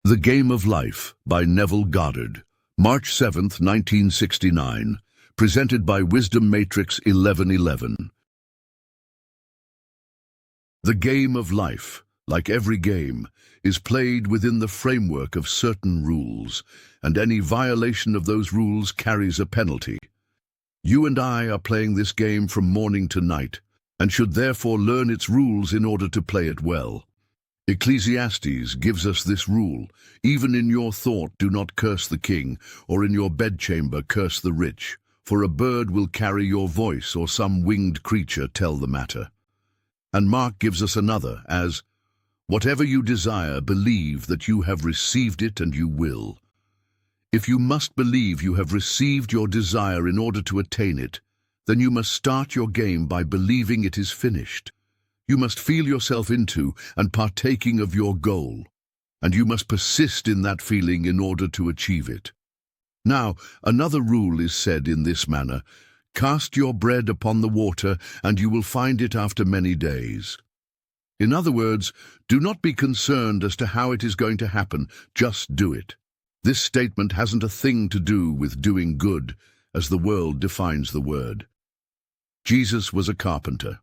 The Game of Life by Neville Goddard, March 7, 1969, presented by Wisdom Matrix 1111. The game of life, like every game, is played within the framework of certain rules, and any violation of those rules carries a penalty. You and I are playing this game from morning to night, and should therefore learn its rules in order to play it well. Ecclesiastes gives us this rule: even in your thought do not curse the king, or in your bedchamber curse the rich, for a bird will carry your voice, or some winged creature tell the matter. And Mark gives us another, as, whatever you desire, believe that you have received it and you will. If you must believe you have received your desire in order to attain it, then you must start your game by believing it is finished. You must feel yourself into and partaking of your goal, and you must persist in that feeling in order to achieve it. Now, another rule is said in this manner: cast your bread upon the water, and you will find it after many days. In other words, do not be concerned as to how it is going to happen, just do it. This statement hasn't a thing to do with doing good, as the world defines the word. Jesus was a carpenter.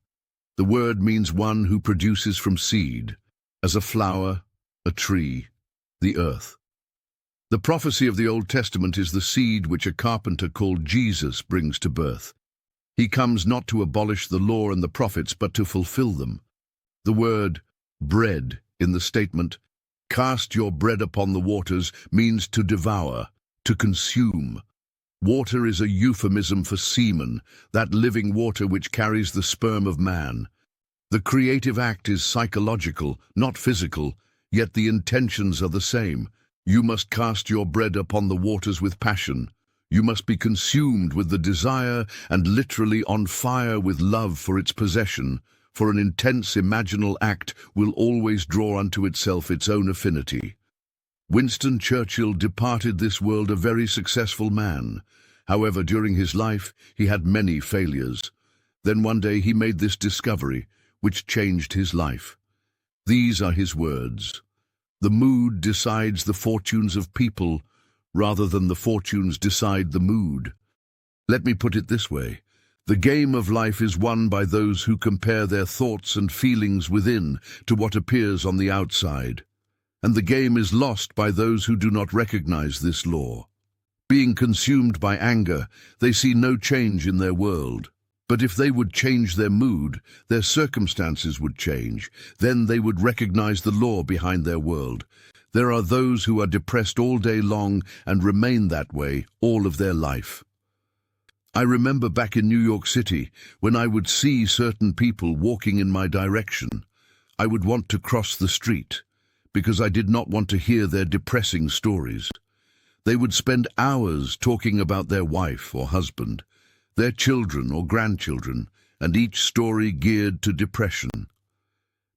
The word means one who produces from seed, as a flower, a tree, the earth. The prophecy of the Old Testament is the seed which a carpenter called Jesus brings to birth. He comes not to abolish the law and the prophets, but to fulfill them. The word bread in the statement, cast your bread upon the waters, means to devour, to consume. Water is a euphemism for semen, that living water which carries the sperm of man. The creative act is psychological, not physical, yet the intentions are the same. You must cast your bread upon the waters with passion. You must be consumed with the desire and literally on fire with love for its possession, for an intense imaginal act will always draw unto itself its own affinity. Winston Churchill departed this world a very successful man. However, during his life, he had many failures. Then one day he made this discovery, which changed his life. These are his words: the mood decides the fortunes of people, rather than the fortunes decide the mood. Let me put it this way: the game of life is won by those who compare their thoughts and feelings within to what appears on the outside, and the game is lost by those who do not recognize this law. Being consumed by anger, they see no change in their world. But if they would change their mood, their circumstances would change. Then they would recognize the law behind their world. There are those who are depressed all day long and remain that way all of their life. I remember back in New York City, when I would see certain people walking in my direction, I would want to cross the street, because I did not want to hear their depressing stories. They would spend hours talking about their wife or husband, their children or grandchildren, and each story geared to depression.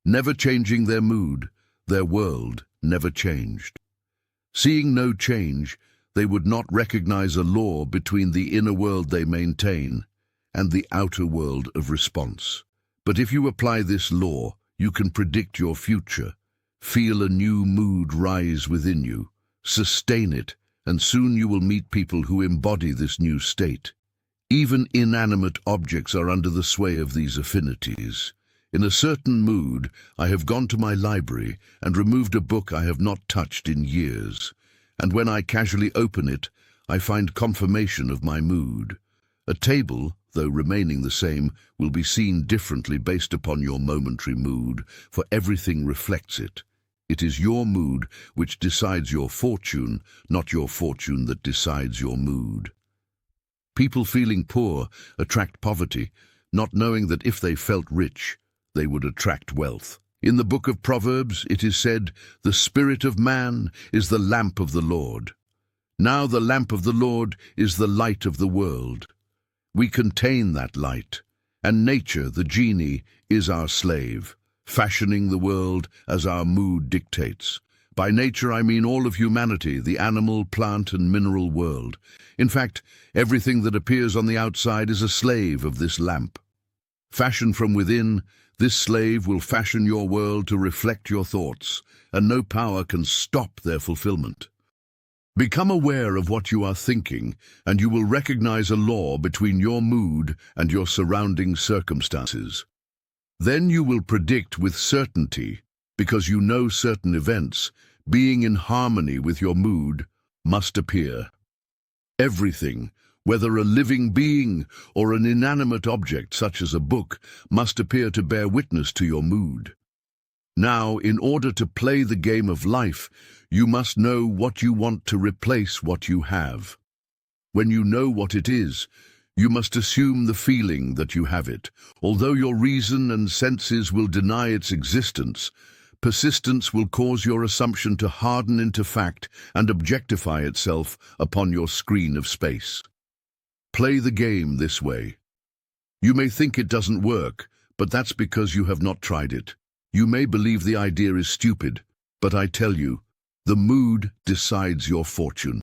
Never changing their mood, their world never changed. Seeing no change, they would not recognize a law between the inner world they maintain and the outer world of response. But if you apply this law, you can predict your future, feel a new mood rise within you, sustain it, and soon you will meet people who embody this new state. Even inanimate objects are under the sway of these affinities. In a certain mood, I have gone to my library and removed a book I have not touched in years, and when I casually open it, I find confirmation of my mood. A table, though remaining the same, will be seen differently based upon your momentary mood, for everything reflects it. It is your mood which decides your fortune, not your fortune that decides your mood. People feeling poor attract poverty, not knowing that if they felt rich, they would attract wealth. In the book of Proverbs, it is said, "The spirit of man is the lamp of the Lord." Now the lamp of the Lord is the light of the world. We contain that light, and nature, the genie, is our slave, fashioning the world as our mood dictates. By nature, I mean all of humanity, the animal, plant, and mineral world. In fact, everything that appears on the outside is a slave of this lamp. Fashioned from within, This slave will fashion your world to reflect your thoughts, and no power can stop their fulfillment. Become aware of what you are thinking, and you will recognize a law between your mood and your surrounding circumstances. Then you will predict with certainty, because you know certain events, being in harmony with your mood, must appear. Everything, whether a living being or an inanimate object such as a book, must appear to bear witness to your mood. Now, in order to play the game of life, you must know what you want to replace what you have. When you know what it is, you must assume the feeling that you have it. Although your reason and senses will deny its existence, persistence will cause your assumption to harden into fact and objectify itself upon your screen of space. Play the game this way. You may think it doesn't work, but that's because you have not tried it. You may believe the idea is stupid, but I tell you, the mood decides your fortune.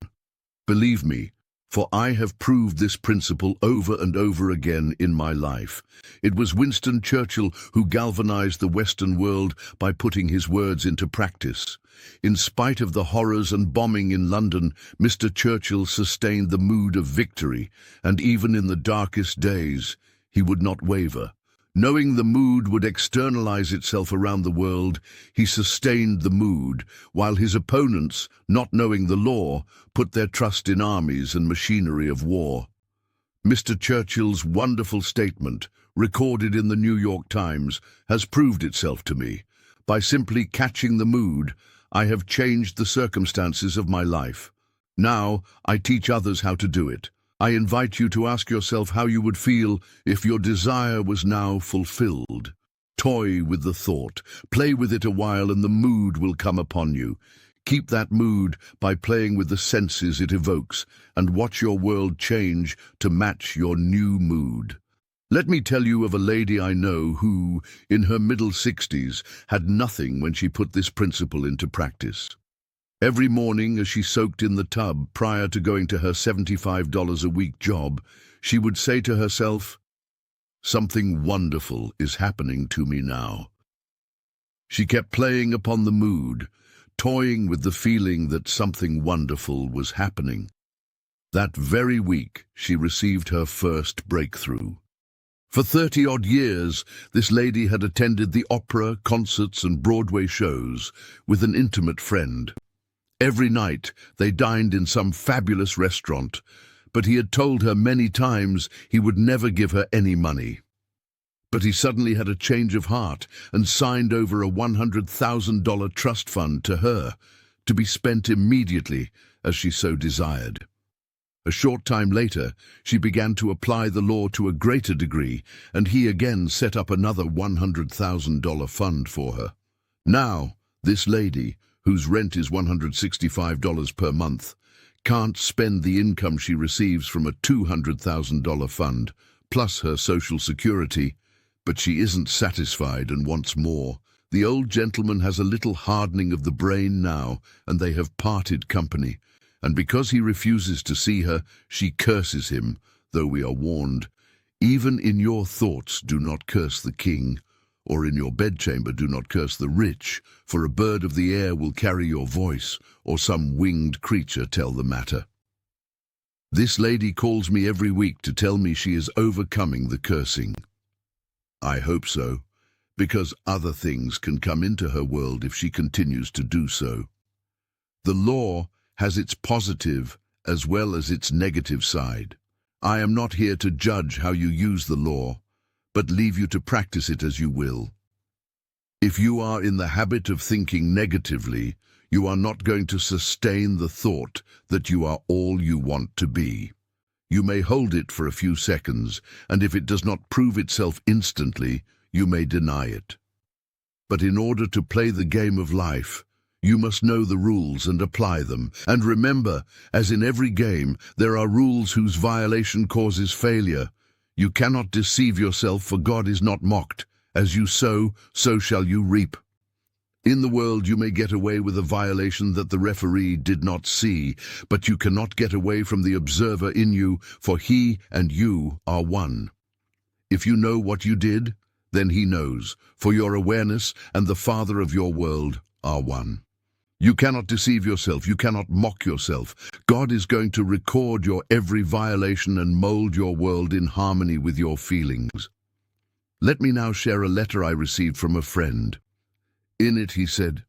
Believe me, for I have proved this principle over and over again in my life. It was Winston Churchill who galvanized the Western world by putting his words into practice. In spite of the horrors and bombing in London, Mr. Churchill sustained the mood of victory, and even in the darkest days, he would not waver. Knowing the mood would externalize itself around the world, he sustained the mood, while his opponents, not knowing the law, put their trust in armies and machinery of war. Mr. Churchill's wonderful statement, recorded in the New York Times, has proved itself to me. By simply catching the mood, I have changed the circumstances of my life. Now, I teach others how to do it. I invite you to ask yourself how you would feel if your desire was now fulfilled. Toy with the thought, play with it a while, and the mood will come upon you. Keep that mood by playing with the senses it evokes, and watch your world change to match your new mood. Let me tell you of a lady I know who, in her middle 60s, had nothing when she put this principle into practice. Every morning as she soaked in the tub prior to going to her $75 a week job, she would say to herself, "Something wonderful is happening to me now." She kept playing upon the mood, toying with the feeling that something wonderful was happening. That very week, she received her first breakthrough. For 30-odd years, this lady had attended the opera, concerts, and Broadway shows with an intimate friend. Every night, they dined in some fabulous restaurant, but he had told her many times he would never give her any money. But he suddenly had a change of heart and signed over a $100,000 trust fund to her, to be spent immediately as she so desired. A short time later, she began to apply the law to a greater degree, and he again set up another $100,000 fund for her. Now, this lady, whose rent is $165 per month, can't spend the income she receives from a $200,000 fund, plus her Social Security, but she isn't satisfied and wants more. The old gentleman has a little hardening of the brain now, and they have parted company. And because he refuses to see her, she curses him, though we are warned, "Even in your thoughts do not curse the king, or in your bedchamber do not curse the rich, for a bird of the air will carry your voice, or some winged creature tell the matter." This lady calls me every week to tell me she is overcoming the cursing. I hope so, because other things can come into her world if she continues to do so. The law has its positive as well as its negative side. I am not here to judge how you use the law, but leave you to practice it as you will. If you are in the habit of thinking negatively, you are not going to sustain the thought that you are all you want to be. You may hold it for a few seconds, and if it does not prove itself instantly, you may deny it. But in order to play the game of life, you must know the rules and apply them. And remember, as in every game, there are rules whose violation causes failure. You cannot deceive yourself, for God is not mocked. As you sow, so shall you reap. In the world you may get away with a violation that the referee did not see, but you cannot get away from the observer in you, for he and you are one. If you know what you did, then he knows, for your awareness and the Father of your world are one. You cannot deceive yourself, you cannot mock yourself. God is going to record your every violation and mold your world in harmony with your feelings. Let me now share a letter I received from a friend. In it he said,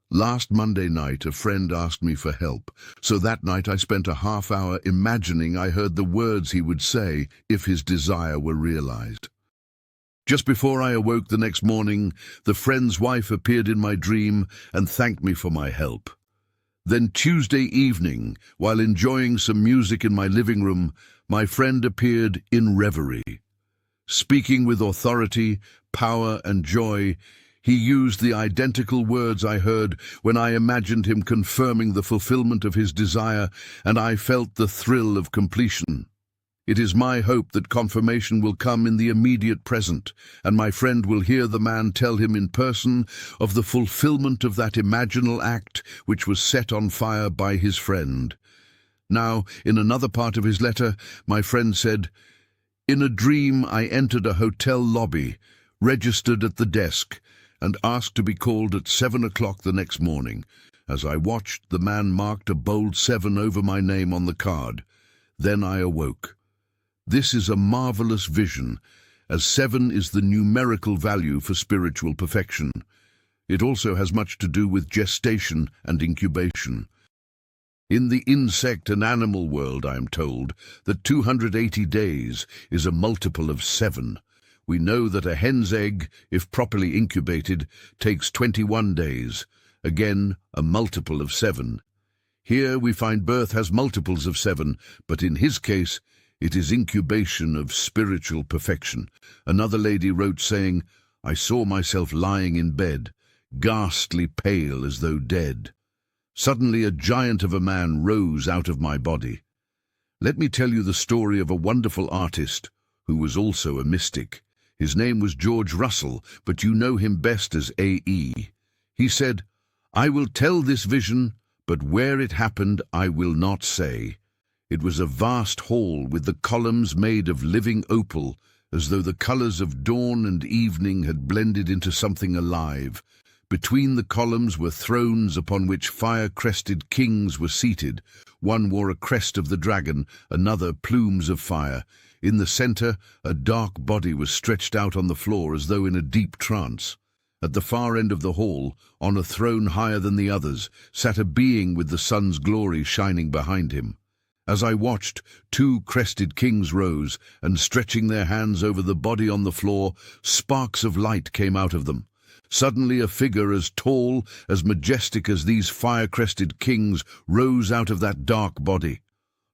"Last Monday night a friend asked me for help, so that night I spent a half hour imagining I heard the words he would say if his desire were realized. Just before I awoke the next morning, the friend's wife appeared in my dream and thanked me for my help. Then Tuesday evening, while enjoying some music in my living room, my friend appeared in reverie. Speaking with authority, power, and joy, he used the identical words I heard when I imagined him confirming the fulfillment of his desire, and I felt the thrill of completion. It is my hope that confirmation will come in the immediate present, and my friend will hear the man tell him in person of the fulfillment of that imaginal act which was set on fire by his friend." Now, in another part of his letter, my friend said, "In a dream I entered a hotel lobby, registered at the desk, and asked to be called at 7 o'clock the next morning. As I watched, the man marked a bold 7 over my name on the card. Then I awoke. This is a marvelous vision, as 7 is the numerical value for spiritual perfection. It also has much to do with gestation and incubation. In the insect and animal world, I am told that 280 days is a multiple of 7. We know that a hen's egg, if properly incubated, takes 21 days, again a multiple of 7. Here we find birth has multiples of 7, but in his case, it is incubation of spiritual perfection. Another lady wrote saying, "I saw myself lying in bed, ghastly pale as though dead. Suddenly a giant of a man rose out of my body." Let me tell you the story of a wonderful artist who was also a mystic. His name was George Russell, but you know him best as A.E. He said, "I will tell this vision, but where it happened I will not say. It was a vast hall with the columns made of living opal, as though the colors of dawn and evening had blended into something alive. Between the columns were thrones upon which fire-crested kings were seated. One wore a crest of the dragon, another plumes of fire. In the center, a dark body was stretched out on the floor as though in a deep trance. At the far end of the hall, on a throne higher than the others, sat a being with the sun's glory shining behind him. As I watched, 2 crested kings rose, and stretching their hands over the body on the floor, sparks of light came out of them. Suddenly a figure as tall, as majestic as these fire-crested kings rose out of that dark body.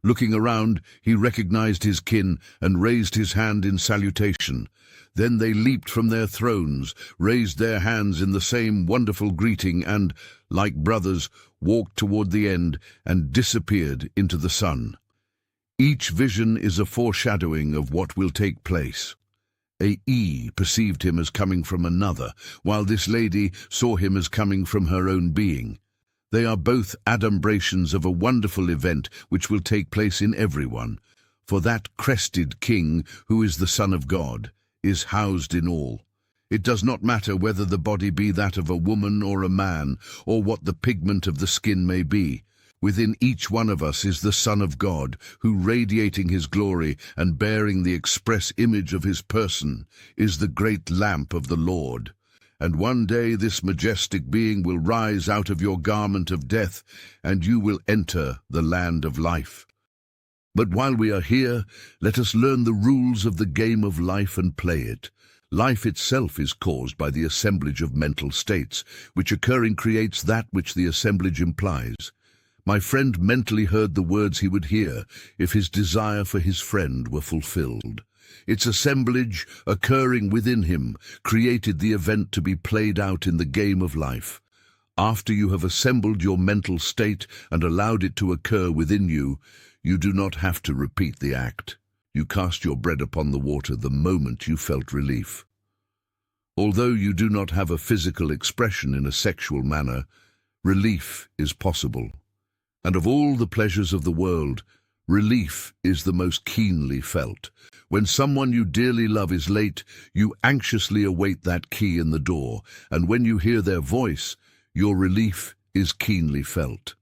Looking around, he recognized his kin and raised his hand in salutation. Then they leaped from their thrones, raised their hands in the same wonderful greeting and, like brothers, walked toward the end and disappeared into the sun. Each vision is a foreshadowing of what will take place. A.E. perceived him as coming from another, while this lady saw him as coming from her own being. They are both adumbrations of a wonderful event which will take place in everyone, for that crested king, who is the Son of God, is housed in all. It does not matter whether the body be that of a woman or a man, or what the pigment of the skin may be. Within each one of us is the Son of God, who, radiating his glory and bearing the express image of his person, is the great lamp of the Lord. And one day this majestic being will rise out of your garment of death, and you will enter the land of life. But while we are here, let us learn the rules of the game of life and play it. Life itself is caused by the assemblage of mental states, which occurring creates that which the assemblage implies. My friend mentally heard the words he would hear if his desire for his friend were fulfilled. Its assemblage, occurring within him, created the event to be played out in the game of life. After you have assembled your mental state and allowed it to occur within you, you do not have to repeat the act. You cast your bread upon the water the moment you felt relief. Although you do not have a physical expression in a sexual manner, relief is possible. And of all the pleasures of the world, Relief is the most keenly felt. When someone you dearly love is late, you anxiously await that key in the door, and when you hear their voice, your relief is keenly felt.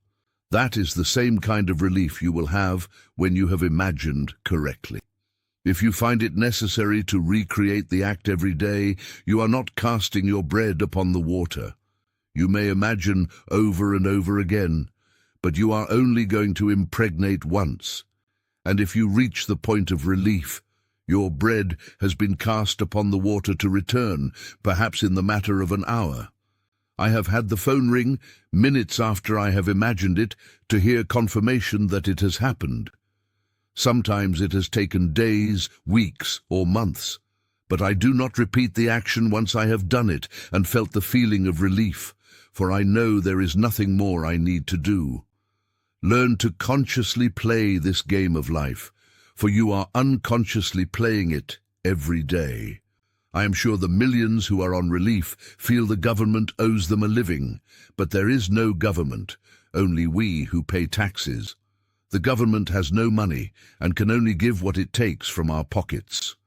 That is the same kind of relief you will have when you have imagined correctly. If you find it necessary to recreate the act every day, you are not casting your bread upon the water. You may imagine over and over again, but you are only going to impregnate once. And if you reach the point of relief, your bread has been cast upon the water to return, perhaps in the matter of an hour. I have had the phone ring minutes after I have imagined it to hear confirmation that it has happened. Sometimes it has taken days, weeks, or months, but I do not repeat the action once I have done it and felt the feeling of relief, for I know there is nothing more I need to do. Learn to consciously play this game of life, for you are unconsciously playing it every day. I am sure the millions who are on relief feel the government owes them a living, but there is no government, only we who pay taxes. The government has no money and can only give what it takes from our pockets.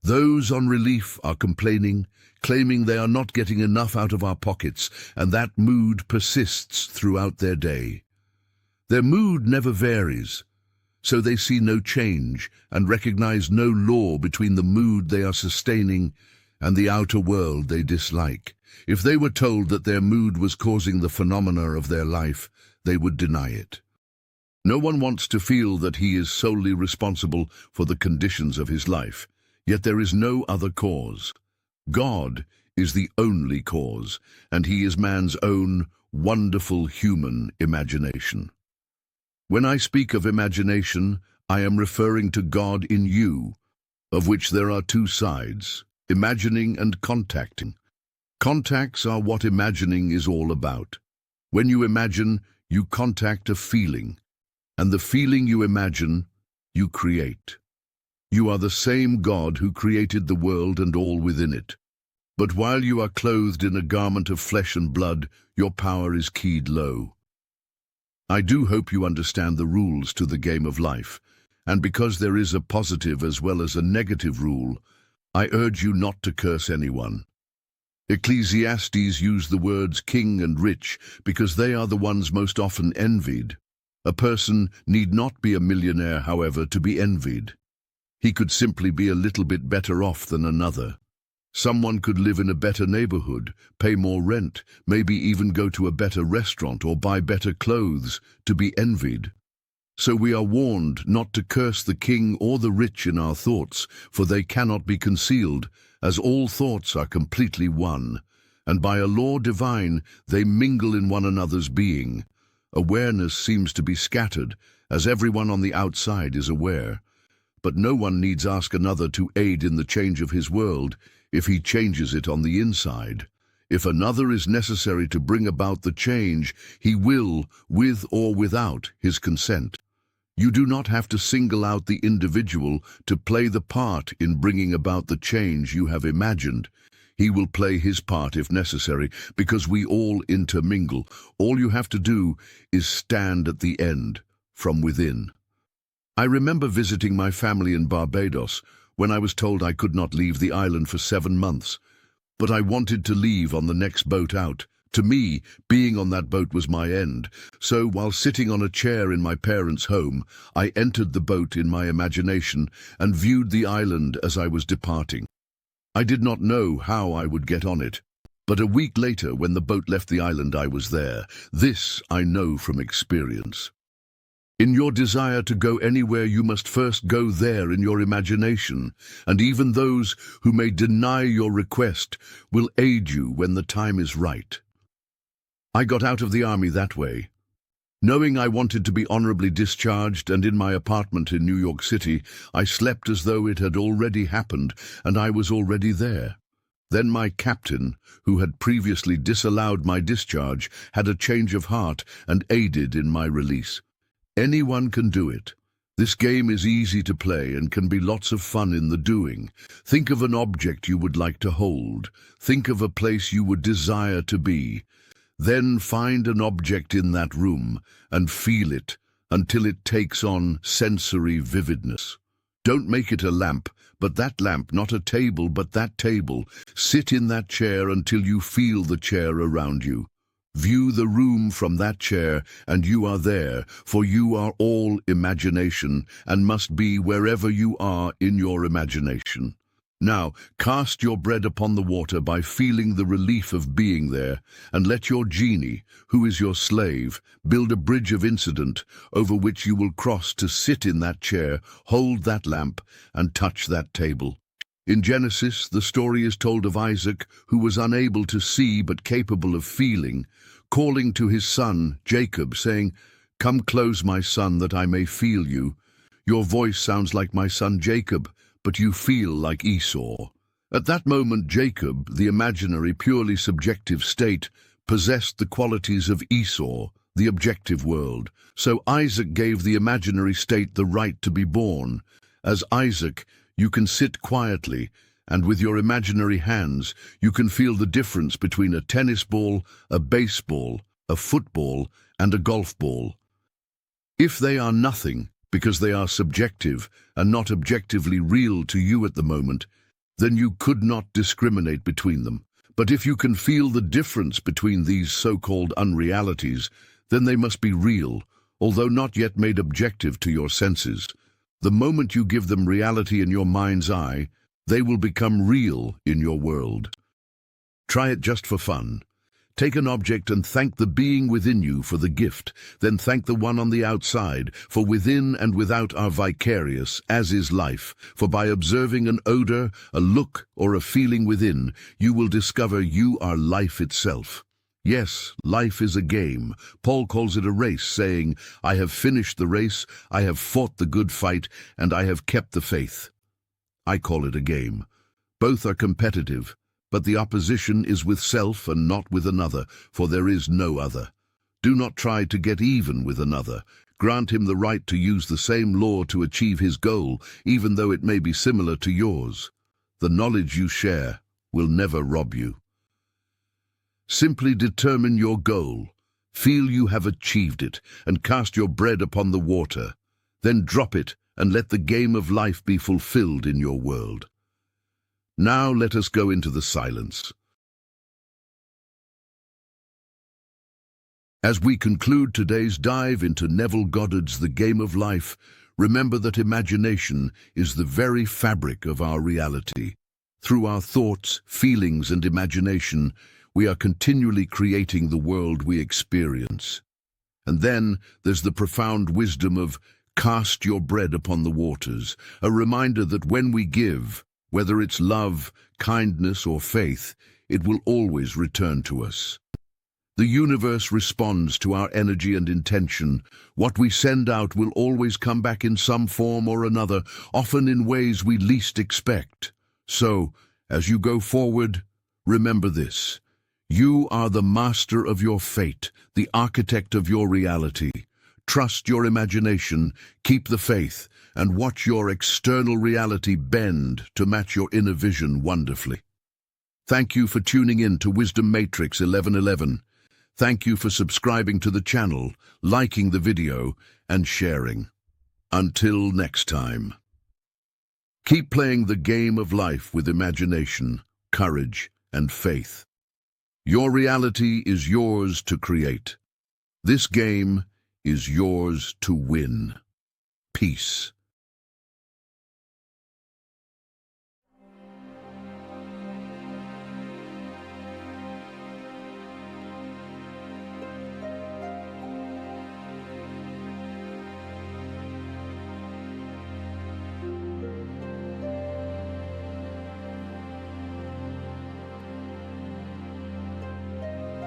Those on relief are complaining, claiming they are not getting enough out of our pockets, and that mood persists throughout their day. Their mood never varies, so they see no change and recognize no law between the mood they are sustaining and the outer world they dislike. If they were told that their mood was causing the phenomena of their life, they would deny it. No one wants to feel that he is solely responsible for the conditions of his life, yet there is no other cause. God is the only cause, and he is man's own wonderful human imagination. When I speak of imagination, I am referring to God in you, of which there are two sides, imagining and contacting. Contacts are what imagining is all about. When you imagine, you contact a feeling, and the feeling you imagine, you create. You are the same God who created the world and all within it. But while you are clothed in a garment of flesh and blood, your power is keyed low. I do hope you understand the rules to the game of life, and because there is a positive as well as a negative rule, I urge you not to curse anyone. Ecclesiastes used the words king and rich because they are the ones most often envied. A person need not be a millionaire, however, to be envied. He could simply be a little bit better off than another. Someone could live in a better neighborhood, pay more rent, maybe even go to a better restaurant or buy better clothes to be envied. So we are warned not to curse the king or the rich in our thoughts, for they cannot be concealed, as all thoughts are completely one, and by a law divine they mingle in one another's being. Awareness seems to be scattered, as everyone on the outside is aware. But no one needs ask another to aid in the change of his world if he changes it on the inside. If another is necessary to bring about the change, he will, with or without his consent. You do not have to single out the individual to play the part in bringing about the change you have imagined. He will play his part if necessary, because we all intermingle. All you have to do is stand at the end, from within. I remember visiting my family in Barbados when I was told I could not leave the island for 7 months, but I wanted to leave on the next boat out. To me, being on that boat was my end, so while sitting on a chair in my parents' home, I entered the boat in my imagination and viewed the island as I was departing. I did not know how I would get on it, but a week later, when the boat left the island, I was there. This I know from experience. In your desire to go anywhere, you must first go there in your imagination, and even those who may deny your request will aid you when the time is right. I got out of the army that way. Knowing I wanted to be honorably discharged, and in my apartment in New York City, I slept as though it had already happened and I was already there. Then my captain, who had previously disallowed my discharge, had a change of heart and aided in my release. Anyone can do it. This game is easy to play and can be lots of fun in the doing. Think of an object you would like to hold. Think of a place you would desire to be. Then find an object in that room and feel it until it takes on sensory vividness. Don't make it a lamp, but that lamp, not a table, but that table. Sit in that chair until you feel the chair around you. View the room from that chair, and you are there, for you are all imagination, and must be wherever you are in your imagination. Now, cast your bread upon the water by feeling the relief of being there, and let your genie, who is your slave, build a bridge of incident over which you will cross to sit in that chair, hold that lamp, and touch that table. In Genesis, the story is told of Isaac, who was unable to see but capable of feeling, calling to his son, Jacob, saying, "Come close, my son, that I may feel you. Your voice sounds like my son Jacob, but you feel like Esau." At that moment, Jacob, the imaginary, purely subjective state, possessed the qualities of Esau, the objective world. So Isaac gave the imaginary state the right to be born. As Isaac, you can sit quietly, and with your imaginary hands, you can feel the difference between a tennis ball, a baseball, a football, and a golf ball. If they are nothing, because they are subjective and not objectively real to you at the moment, then you could not discriminate between them. But if you can feel the difference between these so-called unrealities, then they must be real, although not yet made objective to your senses. The moment you give them reality in your mind's eye, they will become real in your world. Try it just for fun. Take an object and thank the being within you for the gift, then thank the one on the outside, for within and without are vicarious, as is life. For by observing an odor, a look, or a feeling within, you will discover you are life itself. Yes, life is a game. Paul calls it a race, saying, "I have finished the race, I have fought the good fight, and I have kept the faith." I call it a game. Both are competitive, but the opposition is with self and not with another, for there is no other. Do not try to get even with another. Grant him the right to use the same law to achieve his goal, even though it may be similar to yours. The knowledge you share will never rob you. Simply determine your goal, feel you have achieved it, and cast your bread upon the water. Then drop it and let the game of life be fulfilled in your world. Now let us go into the silence. As we conclude today's dive into Neville Goddard's The Game of Life, remember that imagination is the very fabric of our reality. Through our thoughts, feelings, and imagination, we are continually creating the world we experience. And then there's the profound wisdom of cast your bread upon the waters, a reminder that when we give, whether it's love, kindness, or faith, it will always return to us. The universe responds to our energy and intention. What we send out will always come back in some form or another, often in ways we least expect. So, as you go forward, remember this. You are the master of your fate, the architect of your reality. Trust your imagination, keep the faith, and watch your external reality bend to match your inner vision wonderfully. Thank you for tuning in to Wisdom Matrix 1111. Thank you for subscribing to the channel, liking the video, and sharing. Until next time. Keep playing the game of life with imagination, courage, and faith. Your reality is yours to create. This game is yours to win. Peace.